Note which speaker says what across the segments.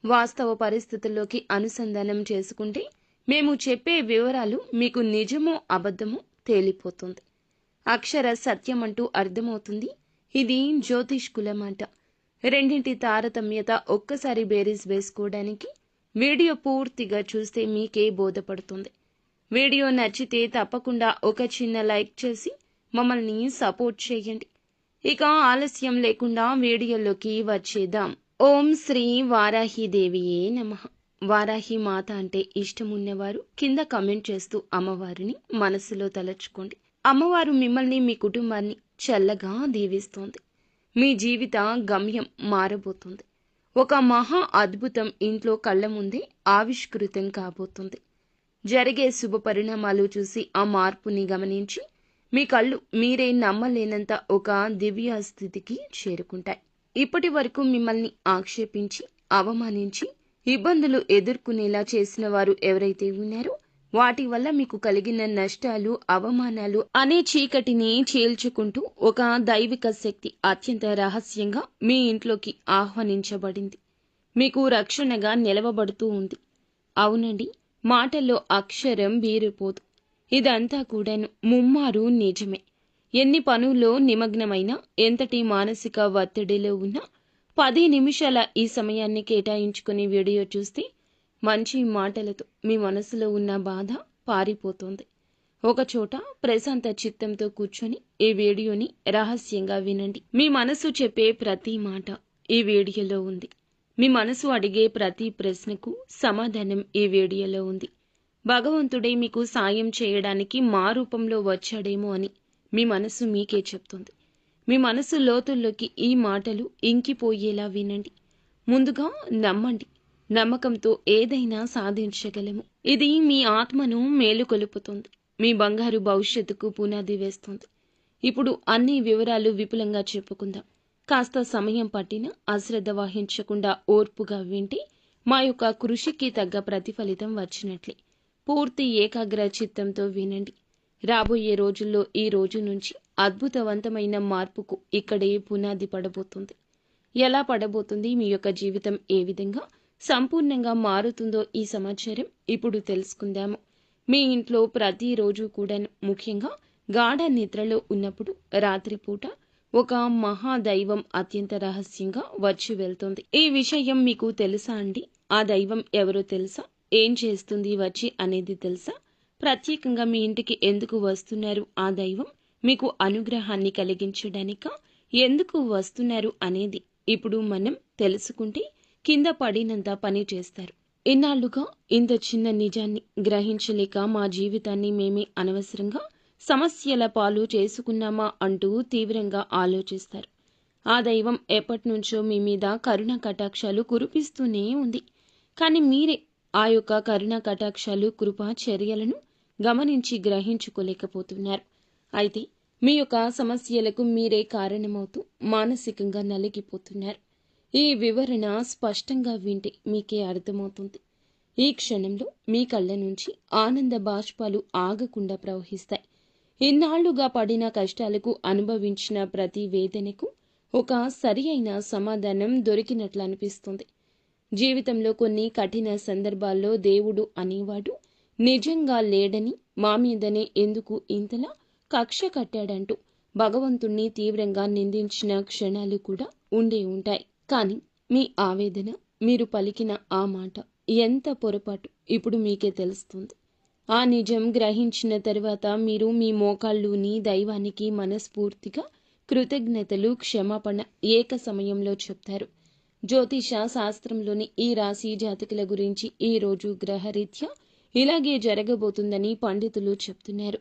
Speaker 1: వాస్తవ పరిస్థితుల్లోకి అనుసంధానం చేసుకుంటే మేము చెప్పే వివరాలు మీకు నిజమో అబద్ధమో తేలిపోతుంది. అక్షర సత్యమంటూ అర్థమవుతుంది. ఇది జ్యోతిష్ కులమాట. రెండింటి తారతమ్యత ఒక్కసారి బేరీజ్ వేసుకోవడానికి వీడియో పూర్తిగా చూస్తే మీకే బోధపడుతుంది. వీడియో నచ్చితే తప్పకుండా ఒక చిన్న లైక్ చేసి మమ్మల్ని సపోర్ట్ చేయండి. ఇక ఆలస్యం లేకుండా వీడియోలోకి వచ్చేద్దాం. ఓం శ్రీ వారాహిదేవియే నమః. వారాహి మాత అంటే ఇష్టమున్నవారు కింద కమెంట్ చేస్తూ అమ్మవారిని మనసులో తలచుకోండి. అమ్మవారు మిమ్మల్ని మీ కుటుంబాన్ని చల్లగా దీవిస్తోంది. మీ జీవిత గమ్యం మారబోతుంది. ఒక మహా అద్భుతం ఇంట్లో కళ్ళ ముందే ఆవిష్కృతం కాబోతుంది. జరిగే శుభ పరిణామాలు చూసి ఆ మార్పుని గమనించి మీ కళ్ళు మీరే నమ్మలేనంత ఒక దివ్య స్థితికి చేరుకుంటాయి. ఇప్పటి వరకు మిమ్మల్ని ఆక్షేపించి అవమానించి ఇబ్బందులు ఎదుర్కొనేలా చేసిన వారు ఎవరైతే ఉన్నారో వాటి వల్ల మీకు కలిగిన నష్టాలు అవమానాలు అనే చీకటిని చీల్చుకుంటూ ఒక దైవిక శక్తి అత్యంత రహస్యంగా మీ ఇంట్లోకి ఆహ్వానించబడింది. మీకు రక్షణగా నిలవబడుతూ ఉంది. అవునండి, మాటల్లో అక్షరం బీరిపోదు. ఇదంతా కూడాను ముమ్మారు నిజమే. ఎన్ని పనుల్లో నిమగ్నమైనా, ఎంతటి మానసిక ఒత్తిడిలో ఉన్నా 10 నిమిషాల ఈ సమయాన్ని కేటాయించుకుని వీడియో చూస్తే మంచి మాటలతో మీ మనసులో ఉన్న బాధ పారిపోతుంది. ఒకచోట ప్రశాంత చిత్తంతో కూర్చొని ఈ వీడియోని రహస్యంగా వినండి. మీ మనసు చెప్పే ప్రతి మాట ఈ వీడియోలో ఉంది. మీ మనసు అడిగే ప్రతి ప్రశ్నకు సమాధానం ఈ వీడియోలో ఉంది. భగవంతుడే మీకు సాయం చేయడానికి మా రూపంలో వచ్చాడేమో అని మీ మనసు మీకే చెప్తుంది. మీ మనసు లోతుల్లోకి ఈ మాటలు ఇంకిపోయేలా వినండి. ముందుగా నమ్మండి. నమ్మకంతో ఏదైనా సాధించగలము. ఇది మీ ఆత్మను మేలుకొలుపుతుంది. మీ బంగారు భవిష్యత్తుకు పునాది వేస్తుంది. ఇప్పుడు అన్ని వివరాలు విపులంగా చెప్పుకుందాం. కాస్త సమయం పట్టినా అశ్రద్ధ వహించకుండా ఓర్పుగా వింటే మా యొక్క కృషికి తగ్గ ప్రతిఫలితం వచ్చినట్లే. పూర్తి ఏకాగ్ర చిత్తంతో వినండి. రాబోయే రోజుల్లో ఈ రోజు నుంచి అద్భుతవంతమైన మార్పుకు ఇక్కడే పునాది పడబోతుంది. ఎలా పడబోతుంది, మీ యొక్క జీవితం ఏ విధంగా సంపూర్ణంగా మారుతుందో ఈ సమాచారం ఇప్పుడు తెలుసుకుందాము. మీ ఇంట్లో ప్రతిరోజు కూడా, ముఖ్యంగా గాఢ నిద్రలో ఉన్నప్పుడు రాత్రిపూట ఒక మహాదైవం అత్యంత రహస్యంగా వచ్చి వెళ్తుంది. ఈ విషయం మీకు తెలుసా అండి? ఆ దైవం ఎవరో తెలుసా? ఏం చేస్తుంది వచ్చి అనేది తెలుసా? ప్రత్యేకంగా మీ ఇంటికి ఎందుకు వస్తున్నారు ఆ దైవం? మీకు అనుగ్రహాన్ని కలిగించడానికా? ఎందుకు వస్తున్నారు అనేది ఇప్పుడు మనం తెలుసుకుంటే కింద పడినంత పని చేస్తారు. ఇన్నాళ్లుగా ఇంత చిన్న నిజాన్ని గ్రహించలేక మా జీవితాన్ని మేమే అనవసరంగా సమస్యల పాలు చేసుకున్నామా అంటూ తీవ్రంగా ఆలోచిస్తారు. ఆ దైవం ఎప్పటినుంచో మీ మీద కరుణ కటాక్షాలు కురిపిస్తూనే ఉంది. కానీ మీరే ఆ యొక్క కరుణ కటాక్షాలు కృపా చర్యలను గమనించి గ్రహించుకోలేకపోతున్నారు. అయితే మీ యొక్క సమస్యలకు మీరే కారణమవుతూ మానసికంగా నలిగిపోతున్నారు. ఈ వివరణ స్పష్టంగా వింటే మీకే అర్థమవుతుంది. ఈ క్షణంలో మీ కళ్ళ నుంచి ఆనంద బాష్పాలు ఆగకుండా ప్రవహిస్తాయి. ఇన్నాళ్లుగా పడిన కష్టాలకు, అనుభవించిన ప్రతి వేదనకు ఒక సరి అయిన సమాధానం దొరికినట్లు అనిపిస్తుంది. జీవితంలో కొన్ని కఠిన సందర్భాల్లో దేవుడు అనేవాడు నిజంగా లేడని, మా మీదనే ఎందుకు ఇంతలా కక్ష కట్టాడంటూ భగవంతుణ్ణి తీవ్రంగా నిందించిన క్షణాలు కూడా ఉండే ఉంటాయి. కానీ మీ ఆవేదన, మీరు పలికిన ఆ మాట ఎంత పొరపాటు ఇప్పుడు మీకే తెలుస్తుంది. ఆ నిజం గ్రహించిన తరువాత మీరు మీ మోకాళ్ళుని దైవానికి మనస్ఫూర్తిగా కృతజ్ఞతలు, క్షమాపణ ఏక సమయంలో చెప్తారు. జ్యోతిష శాస్త్రంలోని ఈ రాశి జాతకుల గురించి ఈ రోజు గ్రహరీత్యా ఇలాగే జరగబోతుందని పండితులు చెప్తున్నారు.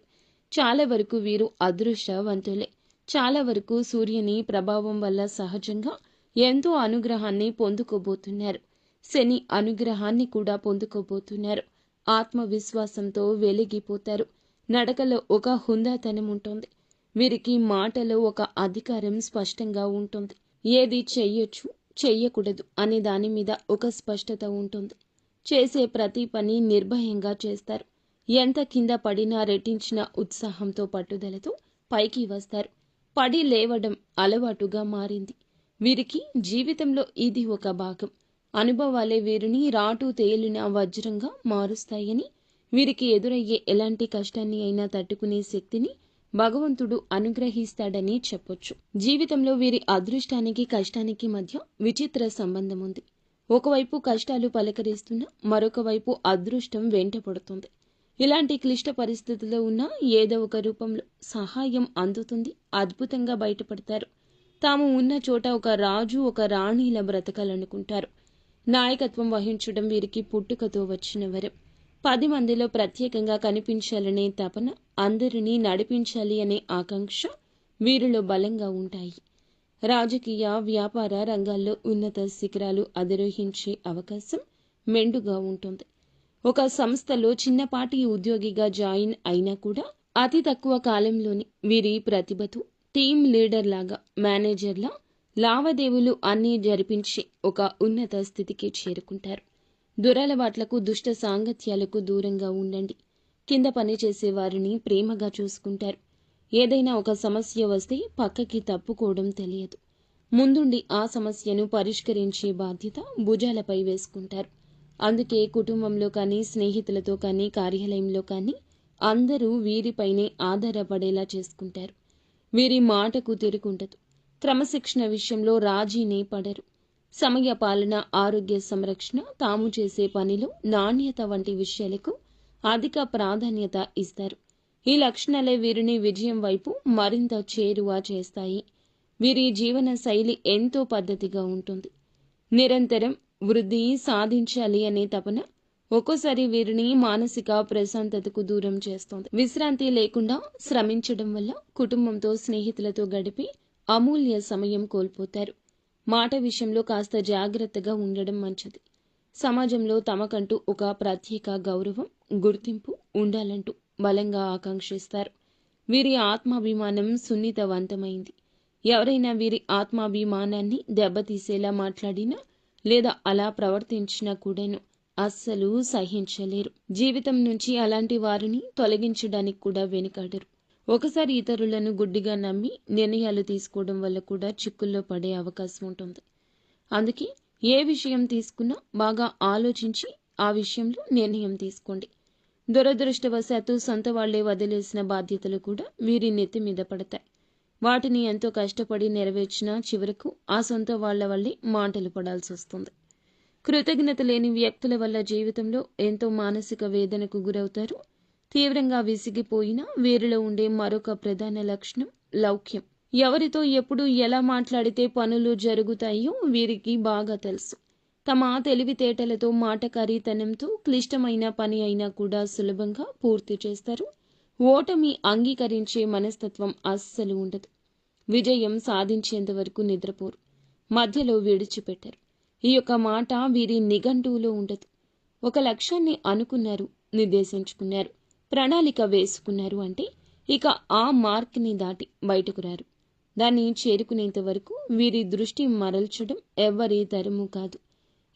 Speaker 1: చాలా వరకు వీరు అదృష్టవంతులే. చాలా వరకు సూర్యుని ప్రభావం వల్ల సహజంగా ఎంతో అనుగ్రహాన్ని పొందుకోబోతున్నారు. శని అనుగ్రహాన్ని కూడా పొందుకోబోతున్నారు. ఆత్మవిశ్వాసంతో వెలిగిపోతారు. నడకలో ఒక హుందాతనం ఉంటుంది. వీరికి మాటలో ఒక అధికారం స్పష్టంగా ఉంటుంది. ఏది చెయ్యొచ్చు, చెయ్యకూడదు అనే దాని మీద ఒక స్పష్టత ఉంటుంది. చేసే ప్రతి పని నిర్భయంగా చేస్తారు. ఎంత కింద పడినా రెట్టించిన ఉత్సాహంతో, పట్టుదలతో పైకి వస్తారు. పడి లేవడం అలవాటుగా మారింది. వీరికి జీవితంలో ఇది ఒక భాగం. అనుభవాలే వీరిని రాటు తేలిన వజ్రంగా మారుస్తాయని, వీరికి ఎదురయ్యే ఎలాంటి కష్టాన్ని అయినా తట్టుకునే శక్తిని భగవంతుడు అనుగ్రహిస్తాడని చెప్పొచ్చు. జీవితంలో వీరి అదృష్టానికి కష్టానికి మధ్య విచిత్ర సంబంధం ఉంది. ఒకవైపు కష్టాలు పలకరిస్తున్నా మరొక వైపు అదృష్టం వెంట పడుతుంది. ఇలాంటి క్లిష్ట పరిస్థితుల్లో ఉన్న ఏదో ఒక రూపంలో సహాయం అందుతుంది. అద్భుతంగా బయటపడతారు. తాము ఉన్న చోట ఒక రాజు ఒక రాణిలా బ్రతకాలనుకుంటారు. నాయకత్వం వహించడం వీరికి పుట్టుకతో వచ్చిన వరం. 10 మందిలో ప్రత్యేకంగా కనిపించాలనే తపన, అందరినీ నడిపించాలి అనే ఆకాంక్ష వీరిలో బలంగా ఉంటాయి. రాజకీయ వ్యాపార రంగాల్లో ఉన్నత శిఖరాలు అధిరోహించే అవకాశం మెండుగా ఉంటుంది. ఒక సంస్థలో చిన్నపాటి ఉద్యోగిగా జాయిన్ అయినా కూడా అతి తక్కువ కాలంలోనే వీరి ప్రతిభతో టీమ్ లీడర్ లాగా, మేనేజర్లా లావాదేవీలు అన్నీ జరిపించి ఒక ఉన్నత స్థితికి చేరుకుంటారు. దురలవాట్లకు దుష్ట సాంగత్యాలకు దూరంగా ఉండండి. కింద పనిచేసే వారిని ప్రేమగా చూసుకుంటారు. ఏదైనా ఒక సమస్య వస్తే పక్కకి తప్పుకోవడం తెలియదు. ముందుండి ఆ సమస్యను పరిష్కరించే బాధ్యత భుజాలపై వేసుకుంటారు. అందుకే కుటుంబంలో కానీ, స్నేహితులతో కానీ, కార్యాలయంలో కానీ అందరూ వీరిపైనే ఆధారపడేలా చేసుకుంటారు. వీరి మాటకు తిరుగుండదు. క్రమశిక్షణ విషయంలో రాజీనే పడరు. సమయ పాలన, ఆరోగ్య సంరక్షణ, తాము చేసే పనిలో నాణ్యత వంటి విషయాలకు అధిక ప్రాధాన్యత ఇస్తారు. ఈ లక్షణాలే వీరిని విజయం వైపు మరింత చేరువ చేస్తాయి. వీరి జీవన శైలి ఎంతో పద్ధతిగా ఉంటుంది. నిరంతరం వృద్ధి సాధించాలి అనే తపన ఒక్కోసారి వీరిని మానసిక ప్రశాంతతకు దూరం చేస్తోంది. విశ్రాంతి లేకుండా శ్రమించడం వల్ల కుటుంబంతో, స్నేహితులతో గడిపి అమూల్య సమయం కోల్పోతారు. మాట విషయంలో కాస్త జాగ్రత్తగా ఉండడం మంచిది. సమాజంలో తమకంటూ ఒక ప్రత్యేక గౌరవం, గుర్తింపు ఉండాలంటూ బలంగా ఆకాంక్షిస్తారు. వీరి ఆత్మాభిమానం సున్నితవంతమైంది. ఎవరైనా వీరి ఆత్మాభిమానాన్ని దెబ్బతీసేలా మాట్లాడినా లేదా అలా ప్రవర్తించినా కూడాను అస్సలు సహించలేరు. జీవితం నుంచి అలాంటి వారిని తొలగించడానికి కూడా వెనుకాడరు. ఒకసారి ఇతరులను గుడ్డిగా నమ్మి నిర్ణయాలు తీసుకోవడం వల్ల కూడా చిక్కుల్లో పడే అవకాశం ఉంటుంది. అందుకే ఏ విషయం తీసుకున్నా బాగా ఆలోచించి ఆ విషయంలో నిర్ణయం తీసుకోండి. దురదృష్టవశాత్తు సొంత వాళ్లే వదిలేసిన బాధ్యతలు కూడా వీరి నెత్తి మీద పడతాయి. వాటిని ఎంతో కష్టపడి నెరవేర్చినా చివరకు ఆ సొంత వాళ్ల వల్లే మాటలు పడాల్సి వస్తుంది. కృతజ్ఞత లేని వ్యక్తుల వల్ల జీవితంలో ఎంతో మానసిక వేదనకు గురవుతారు. తీవ్రంగా విసిగిపోయినా వీరిలో ఉండే మరొక ప్రధాన లక్షణం లౌక్యం. ఎవరితో ఎప్పుడు ఎలా మాట్లాడితే పనులు జరుగుతాయో వీరికి బాగా తెలుసు. తమ తెలివితేటలతో, మాటకారితనంతో క్లిష్టమైన పని అయినా కూడా సులభంగా పూర్తి చేస్తారు. ఓటమి అంగీకరించే మనస్తత్వం అస్సలు ఉండదు. విజయం సాధించేంత వరకు నిద్రపోరు. మధ్యలో విడిచిపెట్టరు. ఈ యొక్క మాట వీరి నిఘంటువులో ఉండదు. ఒక లక్ష్యాన్ని అనుకున్నారు, నిర్దేశించుకున్నారు, ప్రణాళిక వేసుకున్నారు అంటే ఇక ఆ మార్క్ని దాటి బయటకు రారు. దాన్ని చేరుకునేంత వరకు వీరి దృష్టి మరల్చడం ఎవ్వరి తరము కాదు.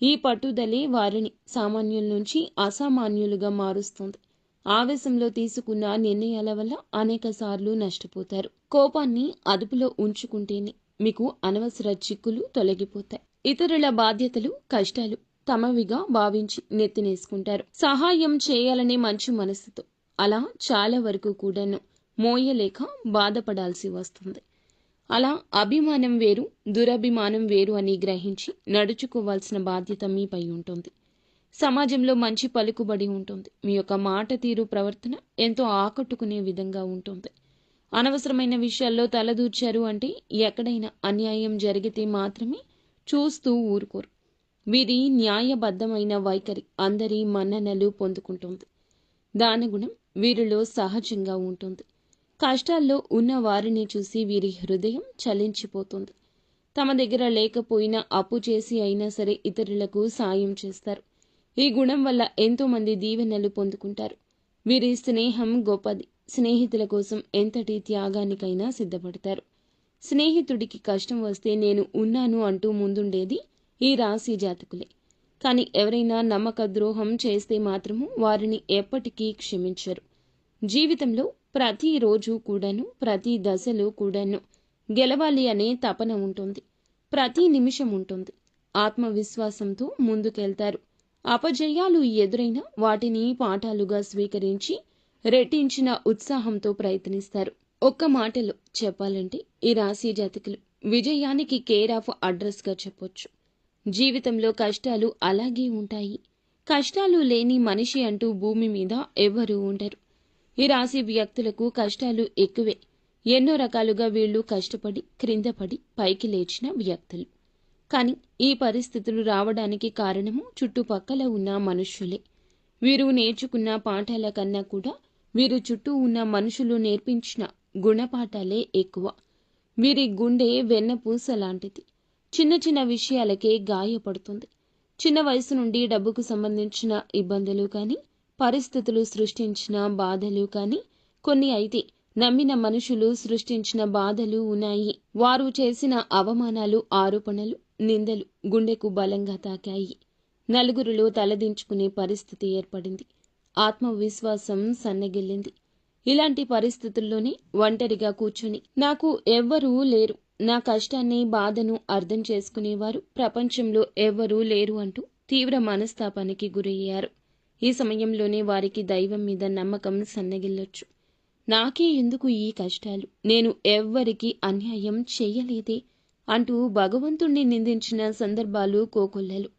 Speaker 1: ఈ పట్టుదలే వారిని సామాన్యుల నుంచి అసామాన్యులుగా మారుస్తుంది. ఆవేశంలో తీసుకున్న నిర్ణయాల వల్ల అనేక సార్లు నష్టపోతారు. కోపాన్ని అదుపులో ఉంచుకుంటేనే మీకు అనవసర చిక్కులు తొలగిపోతాయి. ఇతరుల బాధ్యతలు, కష్టాలు తమవిగా భావించి నెత్తినేసుకుంటారు. సహాయం చేయాలనే మంచి మనసుతో అలా చాలా వరకు కూడాను మోయలేక బాధపడాల్సి వస్తుంది. అలా అభిమానం వేరు, దురభిమానం వేరు అని గ్రహించి నడుచుకోవాల్సిన బాధ్యత మీపై ఉంటుంది. సమాజంలో మంచి పలుకుబడి ఉంటుంది. మీ యొక్క మాట తీరు, ప్రవర్తన ఎంతో ఆకట్టుకునే విధంగా ఉంటుంది. అనవసరమైన విషయాల్లో తలదూర్చారు అంటే ఎక్కడైనా అన్యాయం జరిగితే మాత్రమే చూస్తూ ఊరుకోరు. వీరి న్యాయబద్ధమైన వైఖరి అందరి మన్ననలు పొందుకుంటుంది. దానగుణం వీరిలో సహజంగా ఉంటుంది. కష్టాల్లో ఉన్న వారిని చూసి వీరి హృదయం చలించిపోతుంది. తమ దగ్గర లేకపోయినా అప్పు చేసి అయినా సరే ఇతరులకు సాయం చేస్తారు. ఈ గుణం వల్ల ఎంతో మంది దీవెనలు పొందుకుంటారు. వీరి స్నేహం గొప్పది. స్నేహితుల కోసం ఎంతటి త్యాగానికైనా సిద్ధపడతారు. స్నేహితుడికి కష్టం వస్తే నేను ఉన్నాను అంటూ ముందుండేది ఈ రాశి జాతకులే. కానీ ఎవరైనా నమ్మక ద్రోహం చేస్తే మాత్రము వారిని ఎప్పటికీ క్షమించరు. జీవితంలో ప్రతి రోజు కూడాను, ప్రతి దశలో కూడాను గెలవాలి అనే తపన ఉంటుంది. ప్రతి నిమిషం ఉంటుంది. ఆత్మవిశ్వాసంతో ముందుకెళ్తారు. అపజయాలు ఎదురైనా వాటిని పాఠాలుగా స్వీకరించి రెట్టించిన ఉత్సాహంతో ప్రయత్నిస్తారు. ఒక్క మాటలో చెప్పాలంటే ఈ రాశి జాతకులు విజయానికి కేర్ ఆఫ్ అడ్రస్గా చెప్పొచ్చు. జీవితంలో కష్టాలు అలాగే ఉంటాయి. కష్టాలు లేని మనిషి అంటూ భూమి మీద ఎవ్వరూ ఉండరు. ఈ రాశి వ్యక్తులకు కష్టాలు ఎక్కువే. ఎన్నో రకాలుగా వీళ్ళు కష్టపడి క్రిందపడి పైకి లేచిన వ్యక్తులు. కానీ ఈ పరిస్థితులు రావడానికి కారణము చుట్టుపక్కల ఉన్న మనుష్యులే. వీరు నేర్చుకున్న పాఠాల కన్నా కూడా వీరు చుట్టూ ఉన్న మనుషులు నేర్పించిన గుణపాఠాలే ఎక్కువ. వీరి గుండె వెన్నపూస లాంటిది. చిన్న చిన్న విషయాలకే గాయపడుతుంది. చిన్న వయసు నుండి డబ్బుకు సంబంధించిన ఇబ్బందులు కానీ, పరిస్థితులు సృష్టించిన బాధలు కానీ, కొన్ని అయితే నమ్మిన మనుషులు సృష్టించిన బాధలు ఉన్నాయి. వారు చేసిన అవమానాలు, ఆరోపణలు, నిందలు గుండెకు బలంగా తాకాయి. నలుగురిలో తలదించుకునే పరిస్థితి ఏర్పడింది. ఆత్మవిశ్వాసం సన్నగిల్లింది. ఇలాంటి పరిస్థితుల్లోనే ఒంటరిగా కూర్చొని నాకు ఎవ్వరూ లేరు, నా కష్టాన్ని బాధను అర్థం చేసుకునేవారు ప్రపంచంలో ఎవ్వరూ లేరు అంటూ తీవ్ర మనస్తాపానికి గురయ్యారు. ఈ సమయంలోనే వారికి దైవం మీద నమ్మకం సన్నగిల్లొచ్చు. నాకే ఎందుకు ఈ కష్టాలు, నేను ఎవ్వరికీ అన్యాయం చెయ్యలేదే అంటూ భగవంతుణ్ణి నిందించిన సందర్భాలు కోకొల్లలు.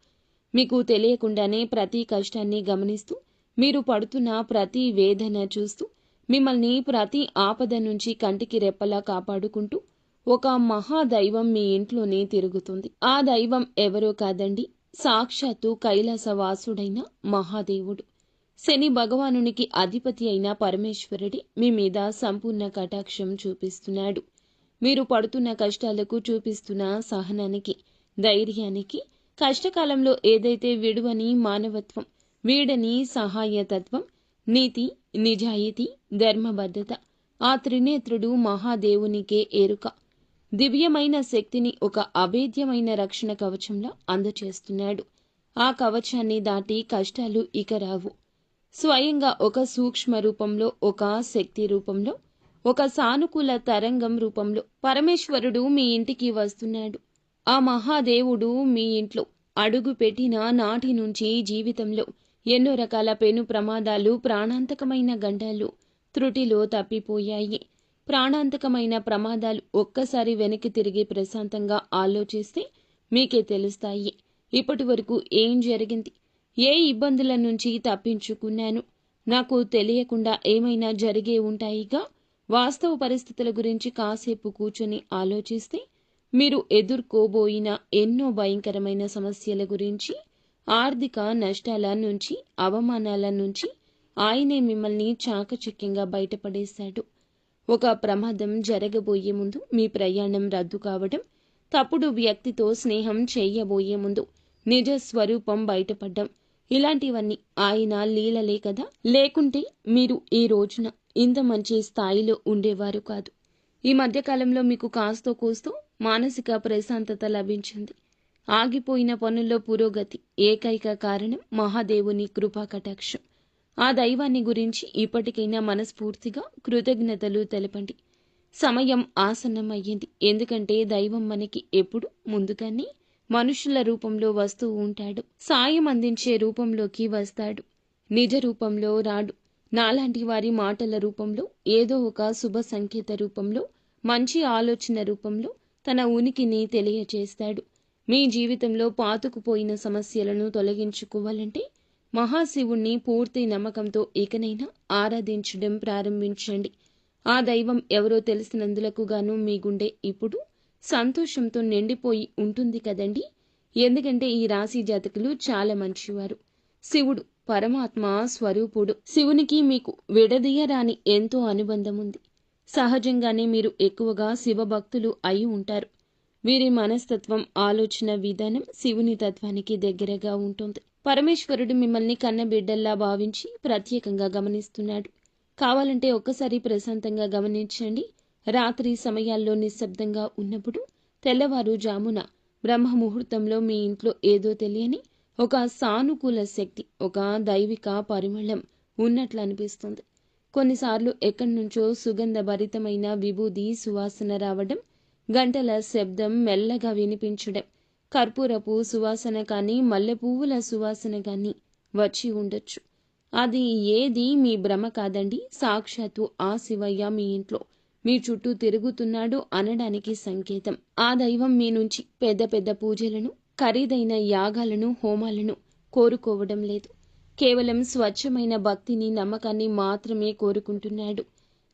Speaker 1: మీకు తెలియకుండానే ప్రతి కష్టాన్ని గమనిస్తూ, మీరు పడుతున్న ప్రతి వేదన చూస్తూ, మిమ్మల్ని ప్రతి ఆపద నుంచి కంటికి రెప్పలా కాపాడుకుంటూ ఒక మహాదైవం మీ ఇంట్లోనే తిరుగుతుంది. ఆ దైవం ఎవరో కాదండి, సాక్షాత్తు కైలాసవాసుడైన మహాదేవుడు. శని భగవానునికి అధిపతి అయిన పరమేశ్వరుడి మీ మీద సంపూర్ణ కటాక్షం చూపిస్తున్నాడు. మీరు పడుతున్న కష్టాలకు చూపిస్తున్న సహనానికి, ధైర్యానికి, కష్టకాలంలో ఏదైతే విడువని మానవత్వం, వీడని సహాయతత్వం, నీతి, నిజాయితీ, ధర్మబద్ధత, ఆ త్రినేత్రుడు మహాదేవునికే ఎరుక. దివ్యమైన శక్తిని ఒక అభేద్యమైన రక్షణ కవచంలా అందచేస్తున్నాడు. ఆ కవచాన్ని దాటి కష్టాలు ఇక రావు. స్వయంగా ఒక సూక్ష్మ రూపంలో, ఒక శక్తి రూపంలో, ఒక సానుకూల తరంగం రూపంలో పరమేశ్వరుడు మీ ఇంటికి వస్తున్నాడు. ఆ మహాదేవుడు మీ ఇంట్లో అడుగు పెట్టిన నాటి నుంచి జీవితంలో ఎన్నో రకాల పెను ప్రమాదాలు, ప్రాణాంతకమైన గండాలు త్రుటిలో తప్పిపోయాయి. ప్రాణాంతకమైన ప్రమాదాలు ఒక్కసారి వెనక్కి తిరిగి ప్రశాంతంగా ఆలోచిస్తే మీకే తెలుస్తాయి. ఇప్పటి వరకు ఏం జరిగింది, ఏ ఇబ్బందుల నుంచి తప్పించుకున్నాను, నాకు తెలియకుండా ఏమైనా జరిగే ఉంటాయిగా. వాస్తవ పరిస్థితుల గురించి కాసేపు కూర్చొని ఆలోచిస్తే మీరు ఎదుర్కోబోయిన ఎన్నో భయంకరమైన సమస్యల గురించి, ఆర్థిక నష్టాల నుంచి, అవమానాల నుంచి ఆయనే మిమ్మల్ని చాకచక్యంగా బయటపడేశాడు. ఒక ప్రమాదం జరగబోయే ముందు మీ ప్రయాణం రద్దు కావడం, తప్పుడు వ్యక్తితో స్నేహం చేయబోయే ముందు నిజ స్వరూపం బయటపడ్డం, ఇలాంటివన్నీ ఆయన లీలలే కదా. లేకుంటే మీరు ఈ రోజున ఇంత మంచి స్థాయిలో ఉండేవారు కాదు. ఈ మధ్యకాలంలో మీకు కాస్తో కూస్తో మానసిక ప్రశాంతత లభించింది. ఆగిపోయిన పనుల్లో పురోగతి ఏకైక కారణం మహాదేవుని కృపా కటాక్షం. ఆ దైవాన్ని గురించి ఇప్పటికైనా మనస్ఫూర్తిగా కృతజ్ఞతలు తెలపండి. సమయం ఆసన్నమయ్యింది. ఎందుకంటే దైవం మనకి ఎప్పుడు ముందుగానే మనుషుల రూపంలో వస్తూ ఉంటాడు. సాయం అందించే రూపంలోకి వస్తాడు. నిజ రూపంలో రాడు. నాలాంటి వారి మాటల రూపంలో, ఏదో ఒక శుభ సంకేత రూపంలో, మంచి ఆలోచన రూపంలో తన ఉనికిని తెలియచేస్తాడు. మీ జీవితంలో పాతుకుపోయిన సమస్యలను తొలగించుకోవాలంటే మహాశివుణ్ణి పూర్తి నమ్మకంతో ఇకనైనా ఆరాధించడం ప్రారంభించండి. ఆ దైవం ఎవరో తెలిసినందులకు గాను మీ గుండె ఇప్పుడు సంతోషంతో నిండిపోయి ఉంటుంది కదండి. ఎందుకంటే ఈ రాశి జాతకులు చాలా మంచివారు. శివుడు పరమాత్మ స్వరూపుడు. శివునికి మీకు విడదీయరాని ఎంతో అనుబంధం ఉంది. సహజంగానే మీరు ఎక్కువగా శివభక్తులు అయి ఉంటారు. వీరి మనస్తత్వం, ఆలోచన విధానం శివుని తత్వానికి దగ్గరగా ఉంటుంది. పరమేశ్వరుడు మిమ్మల్ని కన్నబిడ్డల్లా భావించి ప్రత్యేకంగా గమనిస్తున్నాడు. కావాలంటే ఒక్కసారి ప్రశాంతంగా గమనించండి. రాత్రి సమయాల్లో నిశ్శబ్దంగా ఉన్నప్పుడు, తెల్లవారుజామున బ్రహ్మ ముహూర్తంలో మీ ఇంట్లో ఏదో తెలియని ఒక సానుకూల శక్తి, ఒక దైవిక పరిమళం ఉన్నట్లు అనిపిస్తుంది. కొన్నిసార్లు ఎక్కడి నుంచో సుగంధభరితమైన విభూది సువాసన రావడం, గంటల శబ్దం మెల్లగా వినిపించడం, కర్పూరపు సువాసన కానీ మల్లె పువ్వుల సువాసన కానీ వచ్చి ఉండొచ్చు. అది ఏది మీ భ్రమ కాదండి. సాక్షాత్తు ఆ శివయ్య మీ ఇంట్లో మీ చుట్టూ తిరుగుతున్నాడు అనడానికి సంకేతం. ఆ దైవం మీ నుంచి పెద్ద పెద్ద పూజలను, ఖరీదైన యాగాలను, హోమాలను కోరుకోవడం లేదు. కేవలం స్వచ్ఛమైన భక్తిని, నమ్మకాన్ని మాత్రమే కోరుకుంటున్నాడు.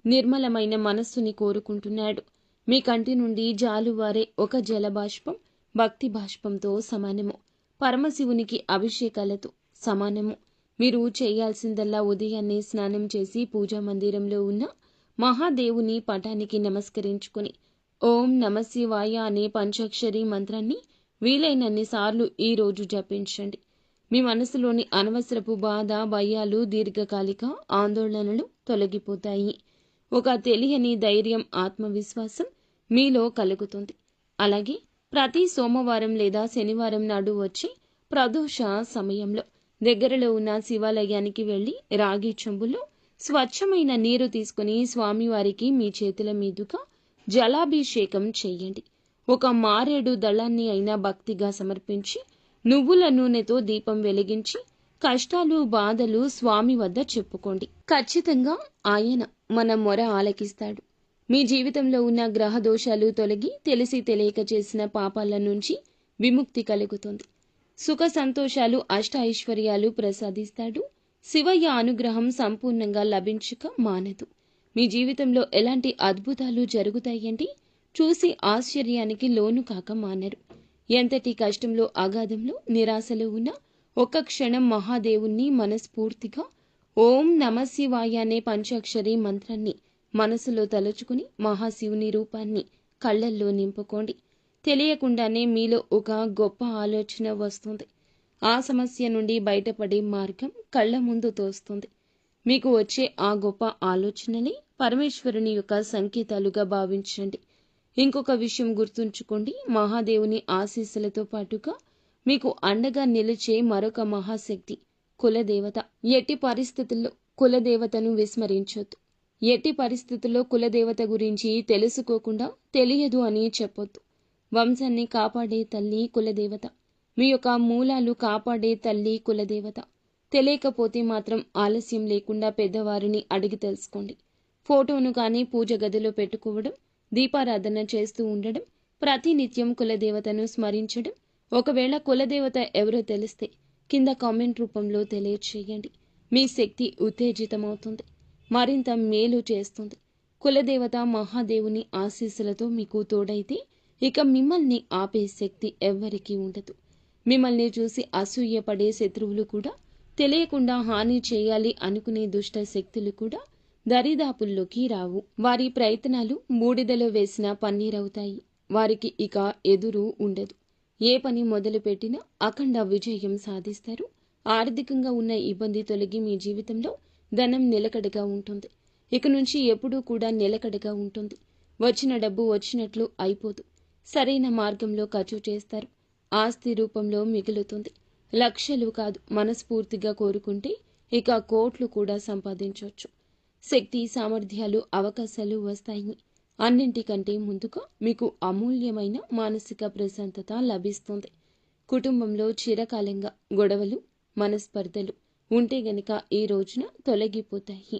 Speaker 1: నిర్మలమైన మనస్సుని కోరుకుంటున్నాడు. మీ కంటి నుండి జాలువారే ఒక జలబాష్పం భక్తి బాష్పంతో సమానము. పరమశివునికి అభిషేకాలతో సమానము. మీరు చేయాల్సిందల్లా ఉదయాన్నే స్నానం చేసి పూజా మందిరంలో ఉన్న మహాదేవుని పటానికి నమస్కరించుకుని ఓం నమశివాయ అనే పంచాక్షరి మంత్రాన్ని వీలైనన్ని సార్లు ఈ రోజు జపించండి. మీ మనసులోని అనవసరపు బాధ, భయాలు, దీర్ఘకాలిక ఆందోళనలు తొలగిపోతాయి. ఒక తెలియని ధైర్యం, ఆత్మవిశ్వాసం మీలో కలుగుతుంది. అలాగే ప్రతి సోమవారం లేదా శనివారం నాడు వచ్చి ప్రదోష సమయంలో దగ్గరలో ఉన్న శివాలయానికి వెళ్లి రాగి చెంబులో స్వచ్ఛమైన నీరు తీసుకుని స్వామివారికి మీ చేతుల మీదుగా జలాభిషేకం చేయండి. ఒక మారేడు దళాన్ని అయినా భక్తిగా సమర్పించి నువ్వుల నూనెతో దీపం వెలిగించి కష్టాలు, బాధలు స్వామి వద్ద చెప్పుకోండి. ఖచ్చితంగా ఆయన మన మొర ఆలకిస్తాడు. మీ జీవితంలో ఉన్న గ్రహ దోషాలు తొలగి తెలిసి తెలియక చేసిన పాపాల నుంచి విముక్తి కలుగుతుంది. సుఖ సంతోషాలు, అష్ట ఐశ్వర్యాలు ప్రసాదిస్తాడు. శివయ్య అనుగ్రహం సంపూర్ణంగా లభించక మానదు. మీ జీవితంలో ఎలాంటి అద్భుతాలు జరుగుతాయంటే చూసి ఆశ్చర్యానికి లోను కాక మానరు. ఎంతటి కష్టంలో, అగాధంలో, నిరాశలో ఉన్న ఒక్క క్షణం మహాదేవుణ్ణి మనస్ఫూర్తిగా ఓం నమశివాయ అనే పంచాక్షరి మంత్రాన్ని మనసులో తలుచుకుని మహాశివుని రూపాన్ని కళ్ళల్లో నింపుకోండి. తెలియకుండానే మీలో ఒక గొప్ప ఆలోచన వస్తుంది. ఆ సమస్య నుండి బయటపడే మార్గం కళ్ళ ముందు తోస్తుంది. మీకు వచ్చే ఆ గొప్ప ఆలోచనలే పరమేశ్వరుని యొక్క సంకేతాలుగా భావించండి. ఇంకొక విషయం గుర్తుంచుకోండి, మహాదేవుని ఆశీస్సులతో పాటుగా మీకు అండగా నిలిచే మరొక మహాశక్తి కులదేవత. ఎట్టి పరిస్థితుల్లో కులదేవతను విస్మరించొద్దు. ఎట్టి పరిస్థితుల్లో కులదేవత గురించి తెలుసుకోకుండా తెలియదు అని చెప్పొద్దు. వంశాన్ని కాపాడే తల్లి కులదేవత. మీ యొక్క మూలాలు కాపాడే తల్లి కులదేవత. తెలియకపోతే మాత్రం ఆలస్యం లేకుండా పెద్దవారిని అడిగి తెలుసుకోండి. ఫోటోను కానీ పూజ గదిలో పెట్టుకోవడం, దీపారాధన చేస్తూ ఉండడం, ప్రతినిత్యం కులదేవతను స్మరించడం. ఒకవేళ కులదేవత ఎవరో తెలిస్తే కింద కామెంట్ రూపంలో తెలియచేయండి. మీ శక్తి ఉత్తేజితమవుతుంది, మరింత మేలు చేస్తుంది. కులదేవత మహాదేవుని ఆశీస్సులతో మీకు తోడైతే ఇక మిమ్మల్ని ఆపే శక్తి ఎవ్వరికీ ఉండదు. మిమ్మల్ని చూసి అసూయపడే శత్రువులు కూడా, తెలియకుండా హాని చేయాలి అనుకునే దుష్ట శక్తులు కూడా దరిదాపుల్లోకి రావు. వారి ప్రయత్నాలు బూడిదలో వేసిన పన్నీరవుతాయి. వారికి ఇక ఎదురు ఉండదు. ఏ పని మొదలుపెట్టినా అఖండ విజయం సాధిస్తారు. ఆర్థికంగా ఉన్న ఇబ్బంది తొలగి మీ జీవితంలో ధనం నిలకడగా ఉంటుంది. ఇక నుంచి ఎప్పుడూ కూడా నిలకడగా ఉంటుంది. వచ్చిన డబ్బు వచ్చినట్లు అయిపోదు. సరైన మార్గంలో ఖర్చు చేస్తారు. ఆస్తి రూపంలో మిగులుతుంది. లక్షలు కాదు, మనస్ఫూర్తిగా కోరుకుంటే ఇక కోట్లు కూడా సంపాదించవచ్చు. శక్తి, సామర్థ్యాలు, అవకాశాలు వస్తాయి. అన్నింటికంటే ముందుగా మీకు అమూల్యమైన మానసిక ప్రశాంతత లభిస్తుంది. కుటుంబంలో చిరకాలంగా గొడవలు, మనస్పర్ధలు ఉంటే గనక ఈ రోజున తొలగిపోతాయి.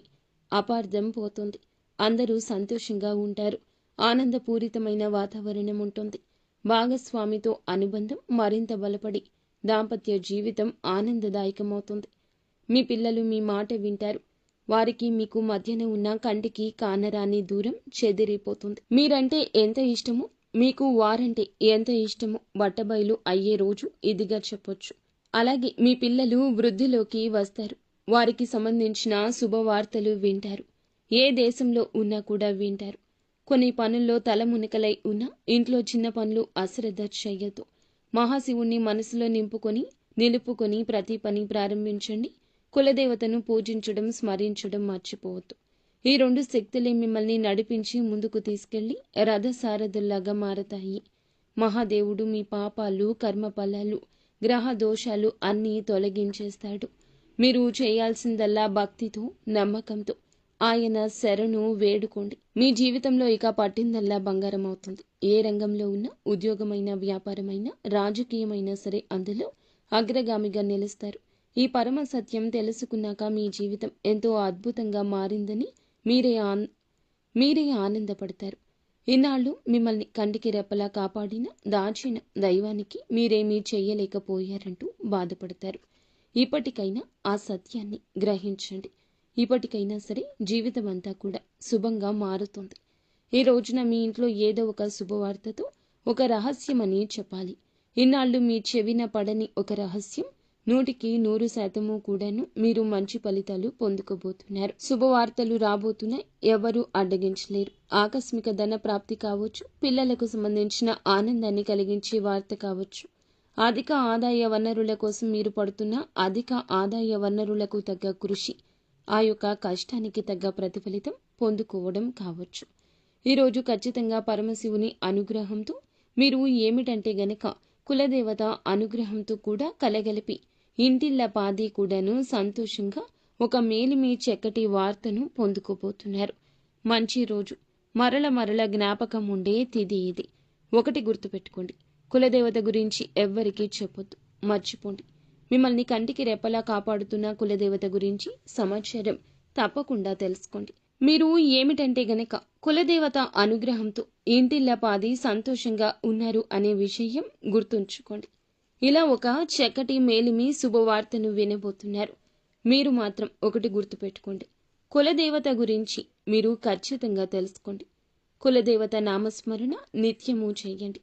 Speaker 1: అపార్థం పోతుంది. అందరూ సంతోషంగా ఉంటారు. ఆనందపూరితమైన వాతావరణం ఉంటుంది. భాగస్వామితో అనుబంధం మరింత బలపడి దాంపత్య జీవితం ఆనందదాయకమవుతుంది. మీ పిల్లలు మీ మాట వింటారు. వారికి మీకు మధ్యన ఉన్న కంటికి కానరాని దూరం చెదిరిపోతుంది. మీరంటే ఎంత ఇష్టమో, మీకు వారంటే ఎంత ఇష్టమో బట్టబయలు అయ్యే రోజు ఇదిగా చెప్పొచ్చు. అలాగే మీ పిల్లలు వృద్ధిలోకి వస్తారు. వారికి సంబంధించిన శుభవార్తలు వింటారు. ఏ దేశంలో ఉన్నా కూడా వింటారు. కొన్ని పనుల్లో తలమునకలై ఉన్న ఇంట్లో చిన్న పనులు అశ్రద్ధ చెయ్యొద్దు. మహాశివుణ్ణి మనసులో నిలుపుకొని ప్రతి పని ప్రారంభించండి. కులదేవతను పూజించడం, స్మరించడం మర్చిపోవద్దు. ఈ రెండు శక్తులే మిమ్మల్ని నడిపించి ముందుకు తీసుకెళ్లి రథసారథుల్లాగా మారతాయి. మహాదేవుడు మీ పాపాలు, కర్మఫలాలు, గ్రహ దోషాలు అన్నీ తొలగించేస్తాడు. మీరు చేయాల్సిందల్లా భక్తితో, నమ్మకంతో ఆయన శరణు వేడుకోండి. మీ జీవితంలో ఇక పట్టిందల్లా బంగారం అవుతుంది. ఏ రంగంలో ఉన్న ఉద్యోగమైన, వ్యాపారమైన, రాజకీయమైనా సరే అందులో అగ్రగామిగా నిలుస్తారు. ఈ పరమ సత్యం తెలుసుకున్నాక మీ జీవితం ఎంతో అద్భుతంగా మారిందని మీరే ఆనందపడతారు. ఇన్నాళ్ళు మిమ్మల్ని కంటికి రెప్పలా కాపాడిన, దాచిన దైవానికి మీరేమీ చెయ్యలేకపోయారంటూ బాధపడతారు. ఇప్పటికైనా ఆ సత్యాన్ని గ్రహించండి. ఇప్పటికైనా సరే జీవితం అంతా కూడా శుభంగా మారుతుంది. ఈ రోజున మీ ఇంట్లో ఏదో ఒక శుభవార్తతో ఒక రహస్యమని చెప్పాలి. ఇన్నాళ్ళు మీ చెవిన పడని ఒక రహస్యం 100% కూడాను మీరు మంచి ఫలితాలు పొందుకోబోతున్నారు. శుభవార్తలు రాబోతున్నాయి. ఎవరూ అడ్డగించలేరు. ఆకస్మిక ధన ప్రాప్తి కావచ్చు, పిల్లలకు సంబంధించిన ఆనందాన్ని కలిగించే వార్త కావచ్చు, అధిక ఆదాయ వనరుల కోసం మీరు పడుతున్న అధిక ఆదాయ వనరులకు తగ్గ కృషి, ఆ యొక్క కష్టానికి తగ్గ ప్రతిఫలితం పొందుకోవడం కావచ్చు. ఈరోజు ఖచ్చితంగా పరమశివుని అనుగ్రహంతో మీరు ఏమిటంటే గనక కులదేవత అనుగ్రహంతో కూడా కలగలిపి ఇంటిళ్ళ పాది కూడాను సంతోషంగా ఒక మేలిమి చక్కటి వార్తను పొందుకోబోతున్నారు. మంచి రోజు, మరల జ్ఞాపకం ఉండే తిథి ఇది. ఒకటి గుర్తుపెట్టుకోండి, కులదేవత గురించి ఎవ్వరికీ చెప్పొద్దు, మర్చిపోండి. మిమ్మల్ని కంటికి రెప్పలా కాపాడుతున్న కులదేవత గురించి సమాచారం తప్పకుండా తెలుసుకోండి. మీరు ఏమిటంటే గనక కులదేవత అనుగ్రహంతో ఇంటిల్లపాది సంతోషంగా ఉన్నారు అనే విషయం గుర్తుంచుకోండి. ఇలా ఒక చక్కటి మేలిమి శుభవార్తను వినబోతున్నారు. మీరు మాత్రం ఒకటి గుర్తుపెట్టుకోండి, కులదేవత గురించి మీరు ఖచ్చితంగా తెలుసుకోండి. కులదేవత నామస్మరణ నిత్యము చేయండి.